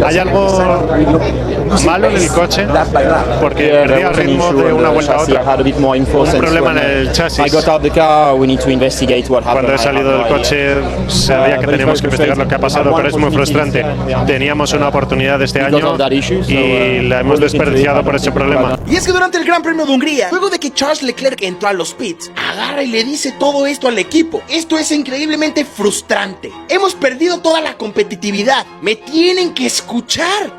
¿Hay algo malo en el coche? Porque perdía el ritmo de una vuelta a otra. Un problema en el chasis. Cuando he salido del coche sabía que teníamos que investigar lo que ha pasado, pero es muy frustrante. Teníamos una oportunidad este año y la hemos desperdiciado por ese problema. Y es que durante el Gran Premio de Hungría, luego de que Charles Leclerc entró a los pits, agarra y le dice todo esto al equipo. Esto es increíblemente frustrante. Hemos perdido toda la competitividad. Me tienen que escuchar.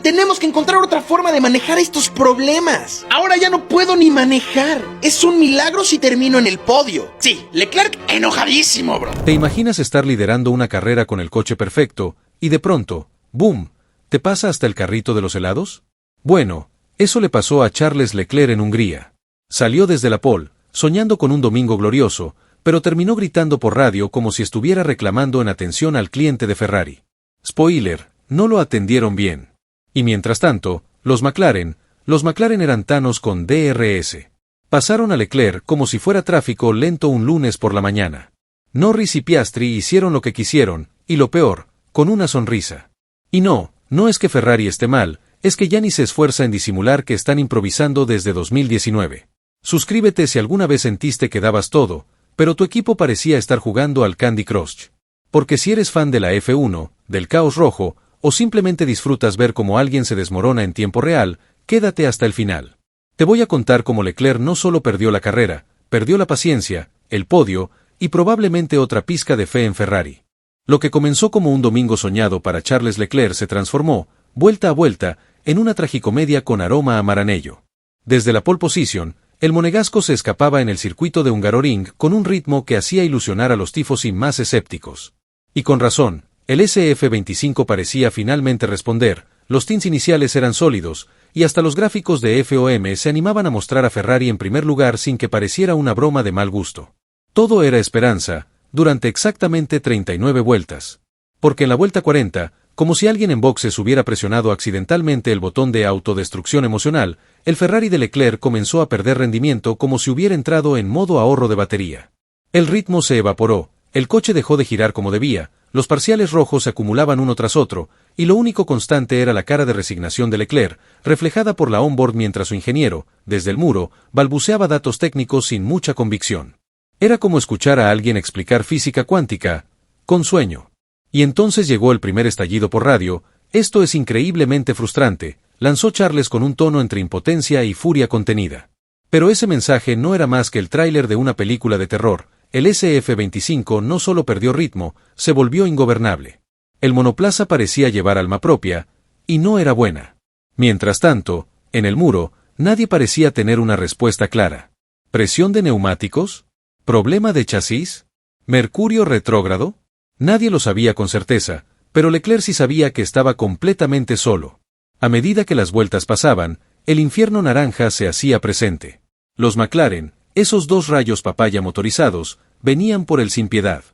Tenemos que encontrar otra forma de manejar estos problemas. Ahora ya no puedo ni manejar. Es un milagro si termino en el podio. Sí, Leclerc enojadísimo, bro. ¿Te imaginas estar liderando una carrera con el coche perfecto y de pronto, ¡boom!, te pasa hasta el carrito de los helados? Bueno, eso le pasó a Charles Leclerc en Hungría. Salió desde la pole, soñando con un domingo glorioso, pero terminó gritando por radio como si estuviera reclamando en atención al cliente de Ferrari. Spoiler, no lo atendieron bien. Y mientras tanto, los McLaren eran tanos con DRS. Pasaron a Leclerc como si fuera tráfico lento un lunes por la mañana. Norris y Piastri hicieron lo que quisieron, y lo peor, con una sonrisa. Y no es que Ferrari esté mal, es que ya ni se esfuerza en disimular que están improvisando desde 2019. Suscríbete si alguna vez sentiste que dabas todo, pero tu equipo parecía estar jugando al Candy Crush. Porque si eres fan de la F1, del caos rojo, o simplemente disfrutas ver cómo alguien se desmorona en tiempo real, quédate hasta el final. Te voy a contar cómo Leclerc no solo perdió la carrera, perdió la paciencia, el podio, y probablemente otra pizca de fe en Ferrari. Lo que comenzó como un domingo soñado para Charles Leclerc se transformó, vuelta a vuelta, en una tragicomedia con aroma a Maranello. Desde la pole position, el monegasco se escapaba en el circuito de Hungaroring con un ritmo que hacía ilusionar a los tifosi más escépticos. Y con razón, el SF25 parecía finalmente responder, los tints iniciales eran sólidos, y hasta los gráficos de FOM se animaban a mostrar a Ferrari en primer lugar sin que pareciera una broma de mal gusto. Todo era esperanza, durante exactamente 39 vueltas. Porque en la vuelta 40, como si alguien en boxes hubiera presionado accidentalmente el botón de autodestrucción emocional, el Ferrari de Leclerc comenzó a perder rendimiento como si hubiera entrado en modo ahorro de batería. El ritmo se evaporó, el coche dejó de girar como debía, los parciales rojos se acumulaban uno tras otro, y lo único constante era la cara de resignación de Leclerc, reflejada por la onboard mientras su ingeniero, desde el muro, balbuceaba datos técnicos sin mucha convicción. Era como escuchar a alguien explicar física cuántica, con sueño. Y entonces llegó el primer estallido por radio. Esto es increíblemente frustrante, lanzó Charles con un tono entre impotencia y furia contenida. Pero ese mensaje no era más que el tráiler de una película de terror. El SF25 no solo perdió ritmo, se volvió ingobernable. El monoplaza parecía llevar alma propia, y no era buena. Mientras tanto, en el muro, nadie parecía tener una respuesta clara. ¿Presión de neumáticos? ¿Problema de chasis? ¿Mercurio retrógrado? Nadie lo sabía con certeza, pero Leclerc sí sabía que estaba completamente solo. A medida que las vueltas pasaban, el infierno naranja se hacía presente. Los McLaren, esos dos rayos papaya motorizados, venían por el sin piedad.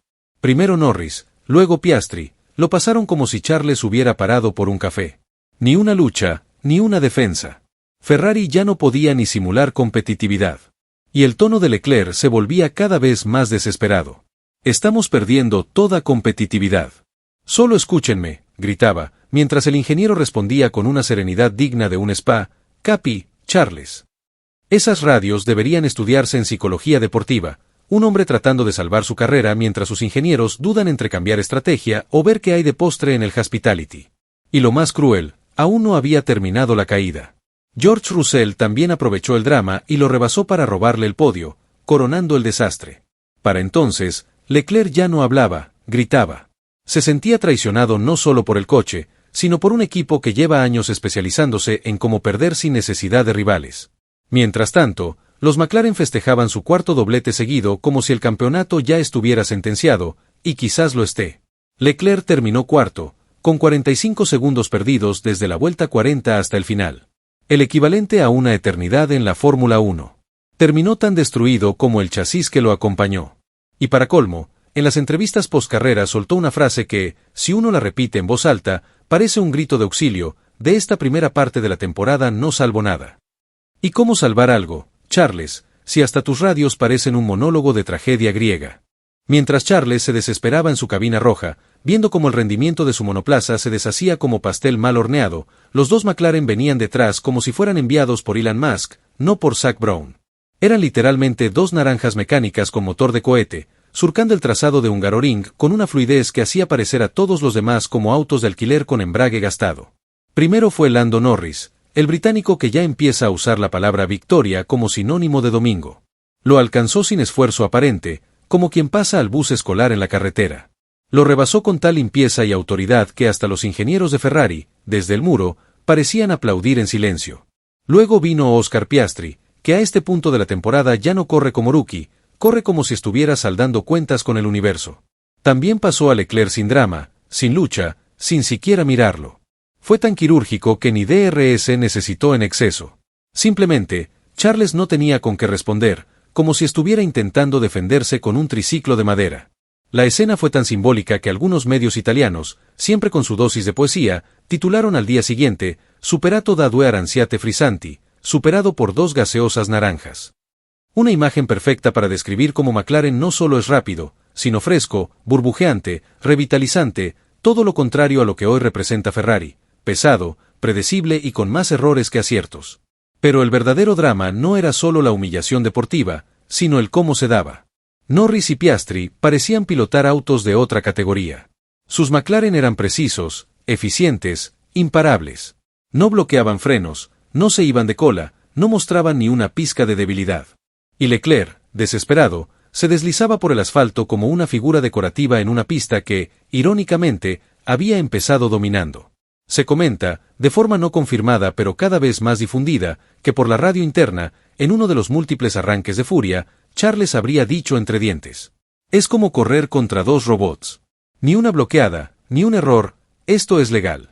Primero Norris, luego Piastri, lo pasaron como si Charles hubiera parado por un café. Ni una lucha, ni una defensa. Ferrari ya no podía ni simular competitividad. Y el tono de Leclerc se volvía cada vez más desesperado. Estamos perdiendo toda competitividad. Solo escúchenme, gritaba, mientras el ingeniero respondía con una serenidad digna de un spa, Capi, Charles. Esas radios deberían estudiarse en psicología deportiva, un hombre tratando de salvar su carrera mientras sus ingenieros dudan entre cambiar estrategia o ver qué hay de postre en el hospitality. Y lo más cruel, aún no había terminado la caída. George Russell también aprovechó el drama y lo rebasó para robarle el podio, coronando el desastre. Para entonces, Leclerc ya no hablaba, gritaba. Se sentía traicionado no solo por el coche, sino por un equipo que lleva años especializándose en cómo perder sin necesidad de rivales. Mientras tanto, los McLaren festejaban su cuarto doblete seguido como si el campeonato ya estuviera sentenciado, y quizás lo esté. Leclerc terminó cuarto, con 45 segundos perdidos desde la vuelta 40 hasta el final. El equivalente a una eternidad en la Fórmula 1. Terminó tan destruido como el chasis que lo acompañó. Y para colmo, en las entrevistas postcarrera soltó una frase que, si uno la repite en voz alta, parece un grito de auxilio: de esta primera parte de la temporada no salvo nada. ¿Y cómo salvar algo, Charles, si hasta tus radios parecen un monólogo de tragedia griega? Mientras Charles se desesperaba en su cabina roja, viendo cómo el rendimiento de su monoplaza se deshacía como pastel mal horneado. Los dos McLaren venían detrás como si fueran enviados por Elon Musk, no por Zak Brown. Eran literalmente dos naranjas mecánicas con motor de cohete, surcando el trazado de Hungaroring con una fluidez que hacía parecer a todos los demás como autos de alquiler con embrague gastado. Primero fue Lando Norris, el británico que ya empieza a usar la palabra victoria como sinónimo de domingo. Lo alcanzó sin esfuerzo aparente, como quien pasa al bus escolar en la carretera. Lo rebasó con tal limpieza y autoridad que hasta los ingenieros de Ferrari, desde el muro, parecían aplaudir en silencio. Luego vino Oscar Piastri, que a este punto de la temporada ya no corre como rookie, corre como si estuviera saldando cuentas con el universo. También pasó a Leclerc sin drama, sin lucha, sin siquiera mirarlo. Fue tan quirúrgico que ni DRS necesitó en exceso. Simplemente, Charles no tenía con qué responder, como si estuviera intentando defenderse con un triciclo de madera. La escena fue tan simbólica que algunos medios italianos, siempre con su dosis de poesía, titularon al día siguiente, Superato da due aranciate frisanti, superado por dos gaseosas naranjas. Una imagen perfecta para describir cómo McLaren no solo es rápido, sino fresco, burbujeante, revitalizante, todo lo contrario a lo que hoy representa Ferrari, pesado, predecible y con más errores que aciertos. Pero el verdadero drama no era solo la humillación deportiva, sino el cómo se daba. Norris y Piastri parecían pilotar autos de otra categoría. Sus McLaren eran precisos, eficientes, imparables. No bloqueaban frenos, no se iban de cola, no mostraban ni una pizca de debilidad. Y Leclerc, desesperado, se deslizaba por el asfalto como una figura decorativa en una pista que, irónicamente, había empezado dominando. Se comenta, de forma no confirmada pero cada vez más difundida, que por la radio interna, en uno de los múltiples arranques de furia, Charles habría dicho entre dientes: es como correr contra dos robots. Ni una bloqueada, ni un error, esto es legal.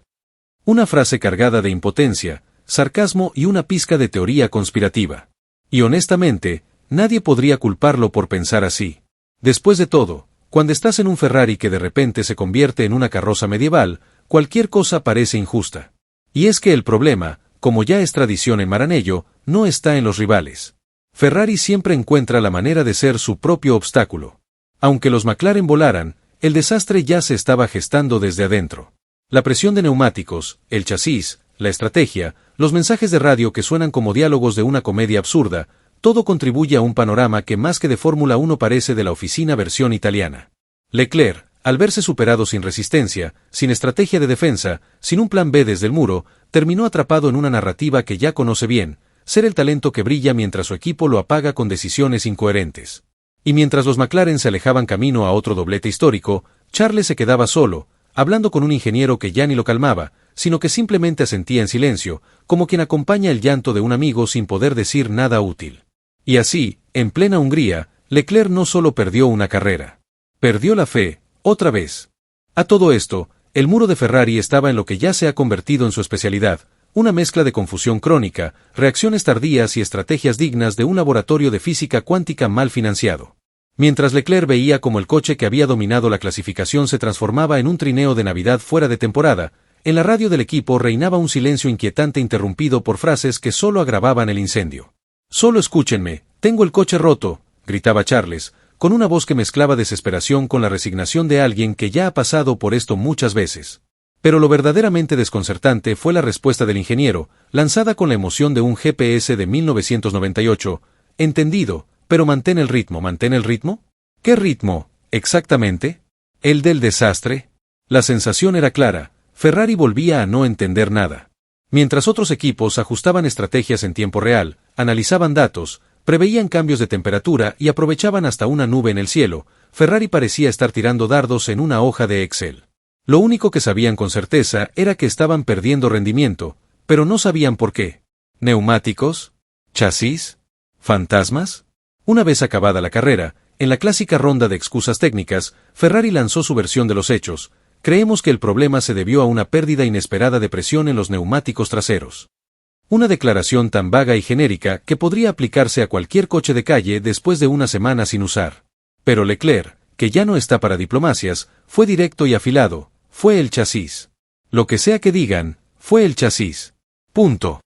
Una frase cargada de impotencia, sarcasmo y una pizca de teoría conspirativa. Y honestamente, nadie podría culparlo por pensar así. Después de todo, cuando estás en un Ferrari que de repente se convierte en una carroza medieval, cualquier cosa parece injusta. Y es que el problema, como ya es tradición en Maranello, no está en los rivales. Ferrari siempre encuentra la manera de ser su propio obstáculo. Aunque los McLaren volaran, el desastre ya se estaba gestando desde adentro. La presión de neumáticos, el chasis, la estrategia, los mensajes de radio que suenan como diálogos de una comedia absurda, todo contribuye a un panorama que más que de Fórmula 1 parece de la oficina versión italiana. Leclerc, al verse superado sin resistencia, sin estrategia de defensa, sin un plan B desde el muro, terminó atrapado en una narrativa que ya conoce bien: ser el talento que brilla mientras su equipo lo apaga con decisiones incoherentes. Y mientras los McLaren se alejaban camino a otro doblete histórico, Charles se quedaba solo, hablando con un ingeniero que ya ni lo calmaba, sino que simplemente asentía en silencio, como quien acompaña el llanto de un amigo sin poder decir nada útil. Y así, en plena Hungría, Leclerc no solo perdió una carrera. Perdió la fe, otra vez. A todo esto, el muro de Ferrari estaba en lo que ya se ha convertido en su especialidad: una mezcla de confusión crónica, reacciones tardías y estrategias dignas de un laboratorio de física cuántica mal financiado. Mientras Leclerc veía cómo el coche que había dominado la clasificación se transformaba en un trineo de Navidad fuera de temporada, en la radio del equipo reinaba un silencio inquietante interrumpido por frases que solo agravaban el incendio. «Solo escúchenme, tengo el coche roto», gritaba Charles, con una voz que mezclaba desesperación con la resignación de alguien que ya ha pasado por esto muchas veces. Pero lo verdaderamente desconcertante fue la respuesta del ingeniero, lanzada con la emoción de un GPS de 1998. «Entendido, pero mantén el ritmo». ¿Mantén el ritmo? ¿Qué ritmo, exactamente? ¿El del desastre? La sensación era clara: Ferrari volvía a no entender nada. Mientras otros equipos ajustaban estrategias en tiempo real, analizaban datos, preveían cambios de temperatura y aprovechaban hasta una nube en el cielo, Ferrari parecía estar tirando dardos en una hoja de Excel. Lo único que sabían con certeza era que estaban perdiendo rendimiento, pero no sabían por qué. ¿Neumáticos? ¿Chasis? ¿Fantasmas? Una vez acabada la carrera, en la clásica ronda de excusas técnicas, Ferrari lanzó su versión de los hechos: creemos que el problema se debió a una pérdida inesperada de presión en los neumáticos traseros. Una declaración tan vaga y genérica que podría aplicarse a cualquier coche de calle después de una semana sin usar. Pero Leclerc, que ya no está para diplomacias, fue directo y afilado: fue el chasis. Lo que sea que digan, fue el chasis. Punto.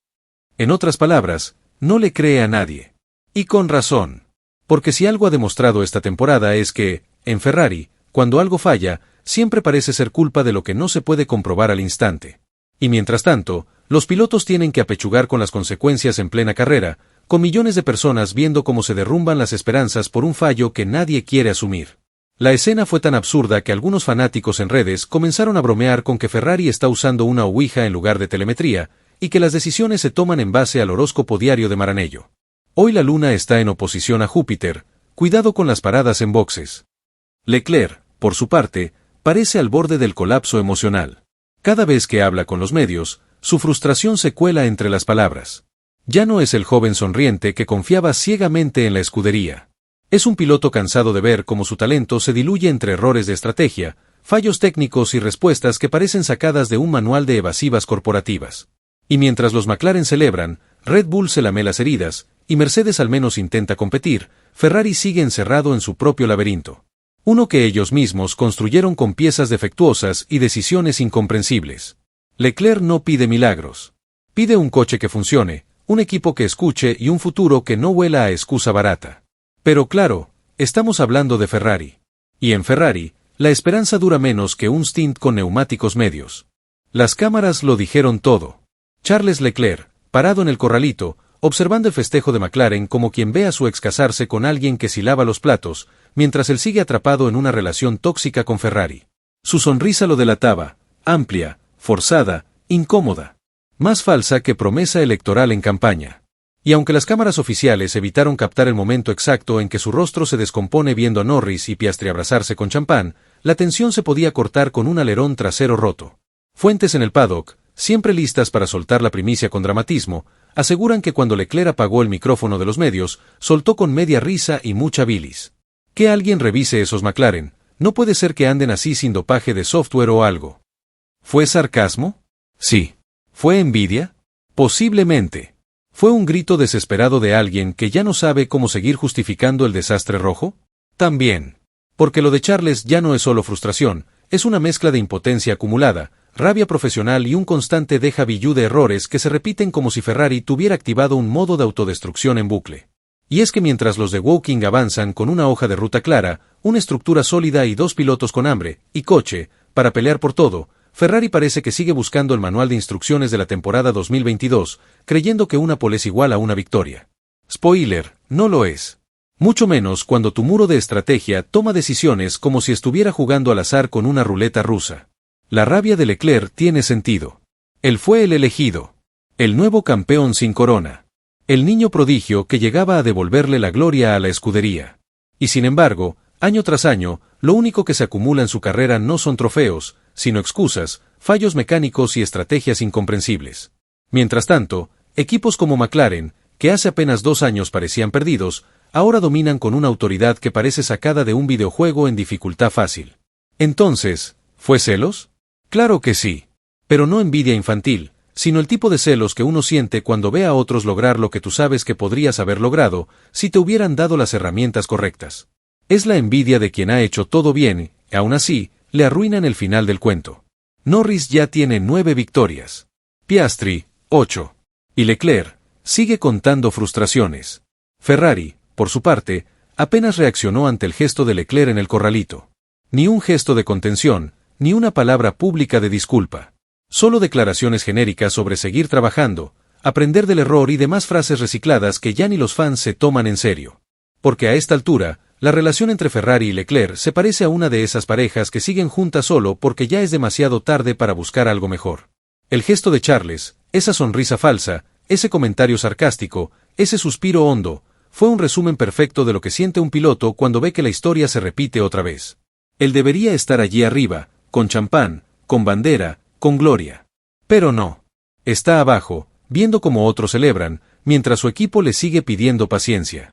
En otras palabras, no le cree a nadie. Y con razón. Porque si algo ha demostrado esta temporada es que, en Ferrari, cuando algo falla, siempre parece ser culpa de lo que no se puede comprobar al instante. Y mientras tanto, los pilotos tienen que apechugar con las consecuencias en plena carrera, con millones de personas viendo cómo se derrumban las esperanzas por un fallo que nadie quiere asumir. La escena fue tan absurda que algunos fanáticos en redes comenzaron a bromear con que Ferrari está usando una ouija en lugar de telemetría, y que las decisiones se toman en base al horóscopo diario de Maranello. Hoy la luna está en oposición a Júpiter, cuidado con las paradas en boxes. Leclerc, por su parte, parece al borde del colapso emocional. Cada vez que habla con los medios, su frustración se cuela entre las palabras. Ya no es el joven sonriente que confiaba ciegamente en la escudería. Es un piloto cansado de ver cómo su talento se diluye entre errores de estrategia, fallos técnicos y respuestas que parecen sacadas de un manual de evasivas corporativas. Y mientras los McLaren celebran, Red Bull se lame las heridas, y Mercedes al menos intenta competir, Ferrari sigue encerrado en su propio laberinto. Uno que ellos mismos construyeron con piezas defectuosas y decisiones incomprensibles. Leclerc no pide milagros. Pide un coche que funcione, un equipo que escuche y un futuro que no huela a excusa barata. Pero claro, estamos hablando de Ferrari. Y en Ferrari, la esperanza dura menos que un stint con neumáticos medios. Las cámaras lo dijeron todo. Charles Leclerc, parado en el corralito, observando el festejo de McLaren como quien ve a su ex casarse con alguien que sí lava los platos, mientras él sigue atrapado en una relación tóxica con Ferrari. Su sonrisa lo delataba, amplia, forzada, incómoda. Más falsa que promesa electoral en campaña. Y aunque las cámaras oficiales evitaron captar el momento exacto en que su rostro se descompone viendo a Norris y Piastri abrazarse con champán, la tensión se podía cortar con un alerón trasero roto. Fuentes en el paddock, siempre listas para soltar la primicia con dramatismo, aseguran que cuando Leclerc apagó el micrófono de los medios, soltó con media risa y mucha bilis. Que alguien revise esos McLaren, no puede ser que anden así sin dopaje de software o algo. ¿Fue sarcasmo? Sí. ¿Fue envidia? Posiblemente. ¿Fue un grito desesperado de alguien que ya no sabe cómo seguir justificando el desastre rojo? También. Porque lo de Charles ya no es solo frustración, es una mezcla de impotencia acumulada, rabia profesional y un constante déjà vu de errores que se repiten como si Ferrari tuviera activado un modo de autodestrucción en bucle. Y es que mientras los de Woking avanzan con una hoja de ruta clara, una estructura sólida y dos pilotos con hambre y coche, para pelear por todo, Ferrari parece que sigue buscando el manual de instrucciones de la temporada 2022, creyendo que una pole es igual a una victoria. Spoiler, no lo es. Mucho menos cuando tu muro de estrategia toma decisiones como si estuviera jugando al azar con una ruleta rusa. La rabia de Leclerc tiene sentido. Él fue el elegido. El nuevo campeón sin corona. El niño prodigio que llegaba a devolverle la gloria a la escudería. Y sin embargo, año tras año, lo único que se acumula en su carrera no son trofeos, sino excusas, fallos mecánicos y estrategias incomprensibles. Mientras tanto, equipos como McLaren, que hace apenas 2 años parecían perdidos, ahora dominan con una autoridad que parece sacada de un videojuego en dificultad fácil. Entonces, ¿fue celos? Claro que sí. Pero no envidia infantil, sino el tipo de celos que uno siente cuando ve a otros lograr lo que tú sabes que podrías haber logrado si te hubieran dado las herramientas correctas. Es la envidia de quien ha hecho todo bien, y aún así, le arruinan el final del cuento. Norris ya tiene 9 victorias. Piastri, 8. Y Leclerc sigue contando frustraciones. Ferrari, por su parte, apenas reaccionó ante el gesto de Leclerc en el corralito. Ni un gesto de contención, ni una palabra pública de disculpa. Solo declaraciones genéricas sobre seguir trabajando, aprender del error y demás frases recicladas que ya ni los fans se toman en serio. Porque a esta altura, la relación entre Ferrari y Leclerc se parece a una de esas parejas que siguen juntas solo porque ya es demasiado tarde para buscar algo mejor. El gesto de Charles, esa sonrisa falsa, ese comentario sarcástico, ese suspiro hondo, fue un resumen perfecto de lo que siente un piloto cuando ve que la historia se repite otra vez. Él debería estar allí arriba, con champán, con bandera, con gloria. Pero no. Está abajo, viendo cómo otros celebran, mientras su equipo le sigue pidiendo paciencia.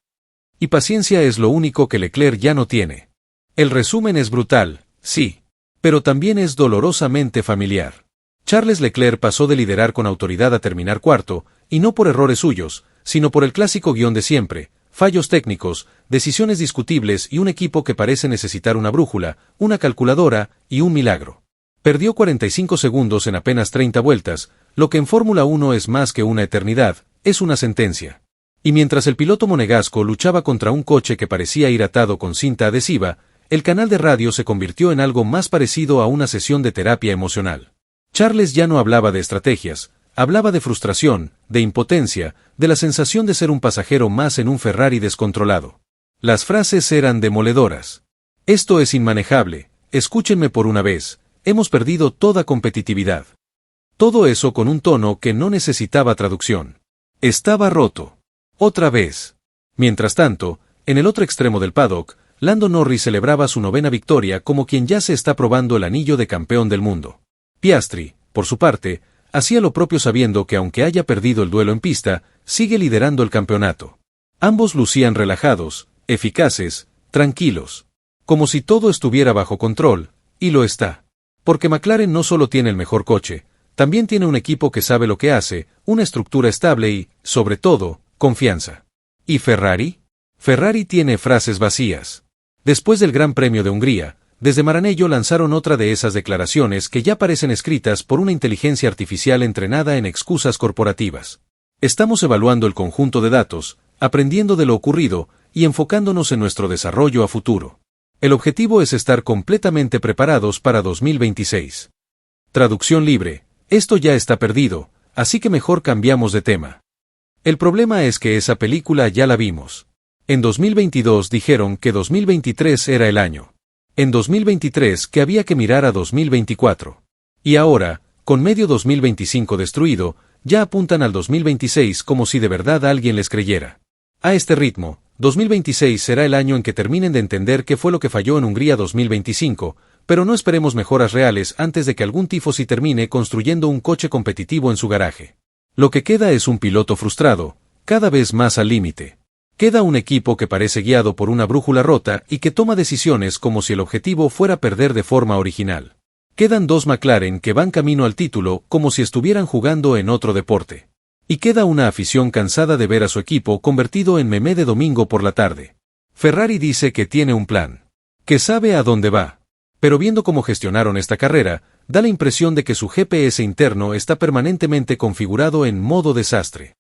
Y paciencia es lo único que Leclerc ya no tiene. El resumen es brutal, sí, pero también es dolorosamente familiar. Charles Leclerc pasó de liderar con autoridad a terminar cuarto, y no por errores suyos, sino por el clásico guión de siempre, fallos técnicos, decisiones discutibles y un equipo que parece necesitar una brújula, una calculadora y un milagro. Perdió 45 segundos en apenas 30 vueltas, lo que en Fórmula 1 es más que una eternidad, es una sentencia. Y mientras el piloto monegasco luchaba contra un coche que parecía ir atado con cinta adhesiva, El canal de radio se convirtió en algo más parecido a una sesión de terapia emocional. Charles ya no hablaba de estrategias, hablaba de frustración, de impotencia, de la sensación de ser un pasajero más en un Ferrari descontrolado. Las frases eran demoledoras. Esto es inmanejable, escúchenme por una vez, hemos perdido toda competitividad. Todo eso con un tono que no necesitaba traducción. Estaba roto. Otra vez. Mientras tanto, en el otro extremo del paddock, Lando Norris celebraba su 9ª victoria como quien ya se está probando el anillo de campeón del mundo. Piastri, por su parte, hacía lo propio sabiendo que aunque haya perdido el duelo en pista, sigue liderando el campeonato. Ambos lucían relajados, eficaces, tranquilos. Como si todo estuviera bajo control, y lo está. Porque McLaren no solo tiene el mejor coche, también tiene un equipo que sabe lo que hace, una estructura estable y, sobre todo, confianza. ¿Y Ferrari? Ferrari tiene frases vacías. Después del Gran Premio de Hungría, desde Maranello lanzaron otra de esas declaraciones que ya parecen escritas por una inteligencia artificial entrenada en excusas corporativas. Estamos evaluando el conjunto de datos, aprendiendo de lo ocurrido y enfocándonos en nuestro desarrollo a futuro. El objetivo es estar completamente preparados para 2026. Traducción libre: esto ya está perdido, así que mejor cambiamos de tema. El problema es que esa película ya la vimos. En 2022 dijeron que 2023 era el año. En 2023 que había que mirar a 2024. Y ahora, con medio 2025 destruido, ya apuntan al 2026 como si de verdad alguien les creyera. A este ritmo, 2026 será el año en que terminen de entender qué fue lo que falló en Hungría 2025, pero no esperemos mejoras reales antes de que algún tifosi termine construyendo un coche competitivo en su garaje. Lo que queda es un piloto frustrado, cada vez más al límite. Queda un equipo que parece guiado por una brújula rota y que toma decisiones como si el objetivo fuera perder de forma original. Quedan 2 McLaren que van camino al título como si estuvieran jugando en otro deporte. Y queda una afición cansada de ver a su equipo convertido en meme de domingo por la tarde. Ferrari dice que tiene un plan, que sabe a dónde va. Pero viendo cómo gestionaron esta carrera, da la impresión de que su GPS interno está permanentemente configurado en modo desastre.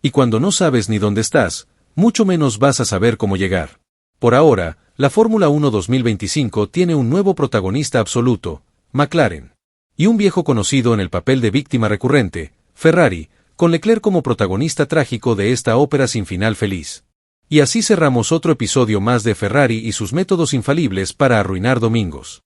Y cuando no sabes ni dónde estás, mucho menos vas a saber cómo llegar. Por ahora, la Fórmula 1 2025 tiene un nuevo protagonista absoluto, McLaren. Y un viejo conocido en el papel de víctima recurrente, Ferrari, con Leclerc como protagonista trágico de esta ópera sin final feliz. Y así cerramos otro episodio más de Ferrari y sus métodos infalibles para arruinar domingos.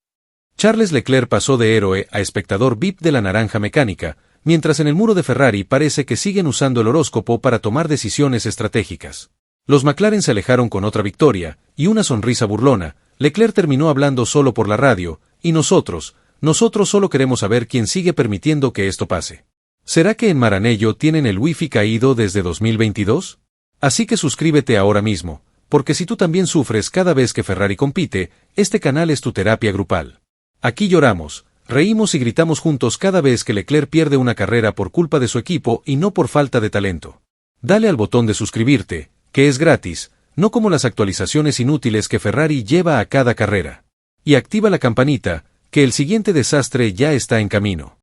Charles Leclerc pasó de héroe a espectador VIP de la naranja mecánica, mientras en el muro de Ferrari parece que siguen usando el horóscopo para tomar decisiones estratégicas. Los McLaren se alejaron con otra victoria, y una sonrisa burlona. Leclerc terminó hablando solo por la radio, y nosotros solo queremos saber quién sigue permitiendo que esto pase. ¿Será que en Maranello tienen el wifi caído desde 2022? Así que suscríbete ahora mismo, porque si tú también sufres cada vez que Ferrari compite, este canal es tu terapia grupal. Aquí lloramos, reímos y gritamos juntos cada vez que Leclerc pierde una carrera por culpa de su equipo y no por falta de talento. Dale al botón de suscribirte, que es gratis, no como las actualizaciones inútiles que Ferrari lleva a cada carrera. Y activa la campanita, que el siguiente desastre ya está en camino.